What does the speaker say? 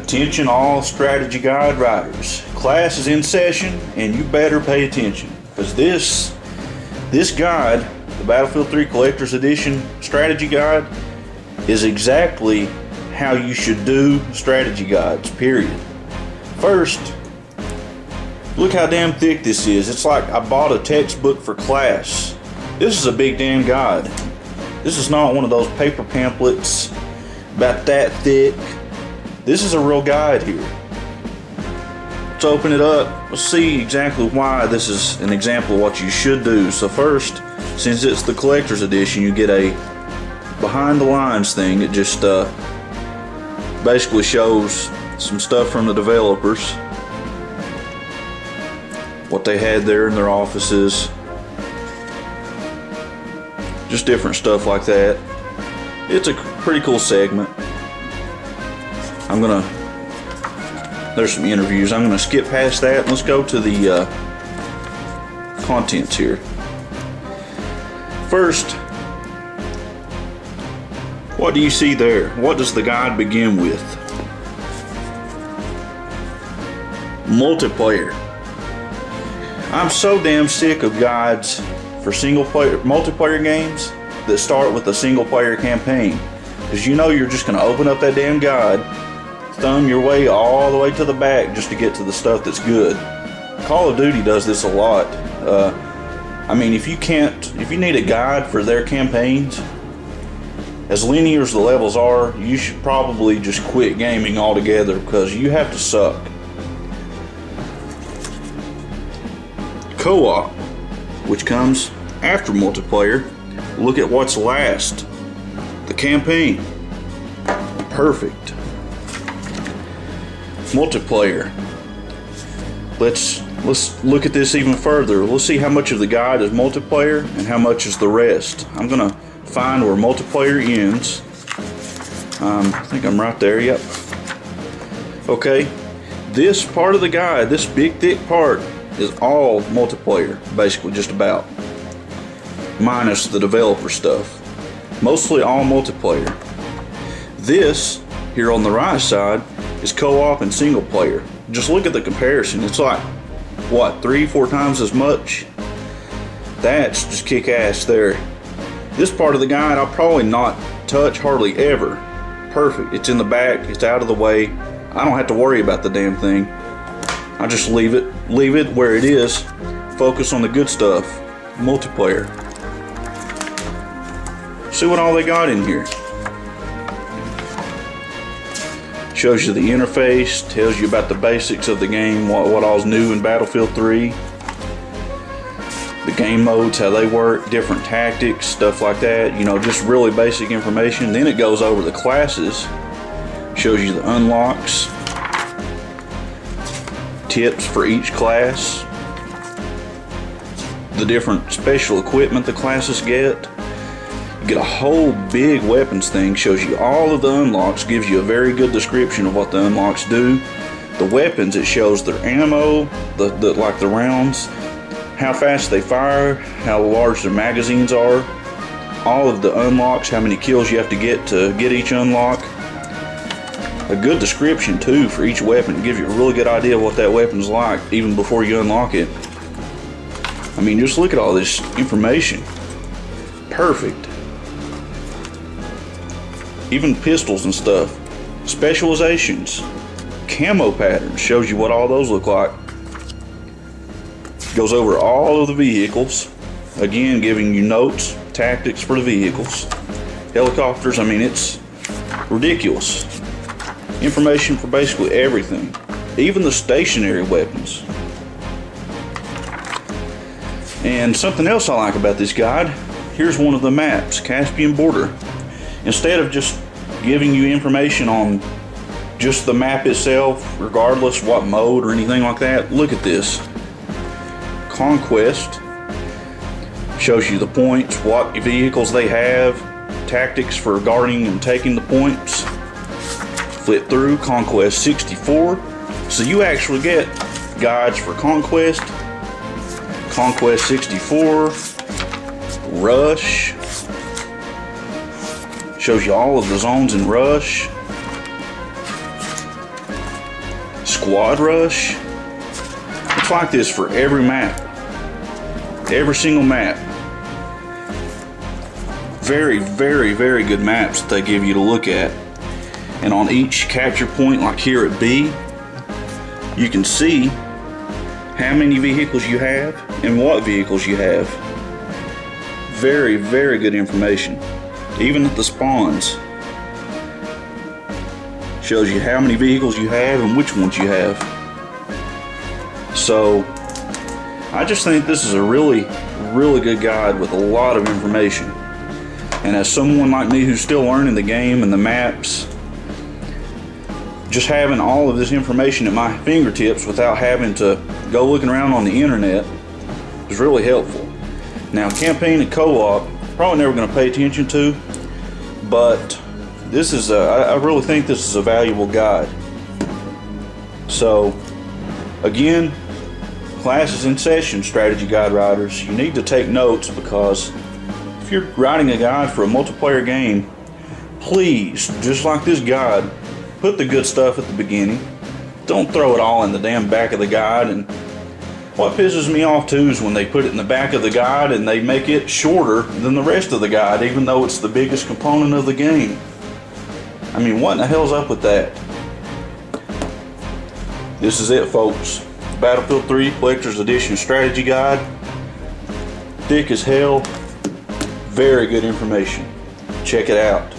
Attention all strategy guide writers. Class is in session and you better pay attention, because this guide, the Battlefield 3 Collector's Edition strategy guide, is exactly how you should do strategy guides, period. First, look how damn thick this is. It's like I bought a textbook for class. This is a big damn guide. This is not one of those paper pamphlets about that thick. This is a real guide here. Let's open it up. Let's see exactly why this is an example of what you should do. So first, since it's the collector's edition, you get a behind the lines thing. It just basically shows some stuff from the developers, what they had there in their offices, just different stuff like that. It's a pretty cool segment. There's some interviews. I'm gonna skip past that and let's go to the contents here. First, what do you see there? What does the guide begin with? Multiplayer. I'm so damn sick of guides for multiplayer games that start with a single player campaign, because you know you're just going to open up that damn guide, thumb your way all the way to the back just to get to the stuff that's good. Call of Duty does this a lot. I mean, if you need a guide for their campaigns, as linear as the levels are, you should probably just quit gaming altogether, because you have to suck. Co-op, which comes after multiplayer. Look at what's last. The campaign. Perfect. Multiplayer. Let's look at this even further. Let's see how much of the guide is multiplayer and how much is the rest. I'm gonna find where multiplayer ends. I think I'm right there. Yep. Okay. This part of the guide, this big thick part, is all multiplayer, basically, just about, minus the developer stuff. Mostly all multiplayer. This here on the right side is co-op and single player. Just look at the comparison. It's like, what, 3-4 times as much? That's just kick ass there. This part of the guide I'll probably not touch hardly ever. Perfect. It's in the back, it's out of the way. I don't have to worry about the damn thing. I just leave it where it is. Focus on the good stuff. Multiplayer. See what all they got in here. Shows you the interface, tells you about the basics of the game, what all's new in Battlefield 3. The game modes, how they work, different tactics, stuff like that. You know, just really basic information. Then it goes over the classes, shows you the unlocks, tips for each class, the different special equipment the classes get. You get a whole big weapons thing, shows you all of the unlocks, gives you a very good description of what the unlocks do. The weapons, it shows their ammo, like the rounds, how fast they fire, how large their magazines are, all of the unlocks, how many kills you have to get each unlock. A good description too for each weapon. It gives you a really good idea of what that weapon's like even before you unlock it. I mean, just look at all this information. Perfect. Even pistols and stuff. Specializations. Camo patterns. Shows you what all those look like. Goes over all of the vehicles. Again, giving you notes, tactics for the vehicles. Helicopters, I mean, it's ridiculous. Information for basically everything. Even the stationary weapons. And something else I like about this guide, here's one of the maps, Caspian Border. Instead of just giving you information on just the map itself, regardless what mode or anything like that, look at this. Conquest shows you the points, what vehicles they have, tactics for guarding and taking the points. Flip through Conquest 64. So you actually get guides for Conquest, Conquest 64, Rush. Shows you all of the zones in Rush. squad rush. It's like this for every map. Every single map. Very, very, very good maps that they give you to look at. And on each capture point, like here at B, you can see how many vehicles you have and what vehicles you have. Very, very good information. Even at the spawns, shows you how many vehicles you have and which ones you have. So I just think this is a really, really good guide with a lot of information. And as someone like me who's still learning the game and the maps, just having all of this information at my fingertips without having to go looking around on the internet is really helpful. Now, campaign and co-op, probably never going to pay attention to, but this is I really think this is a valuable guide. So again, classes in session, strategy guide writers, you need to take notes, because if you're writing a guide for a multiplayer game, please, just like this guide, put the good stuff at the beginning. Don't throw it all in the damn back of the guide. And what pisses me off too is when they put it in the back of the guide and they make it shorter than the rest of the guide, even though it's the biggest component of the game. I mean, what in the hell's up with that? This is it, folks. Battlefield 3 Collector's Edition Strategy Guide. Thick as hell. Very good information. Check it out.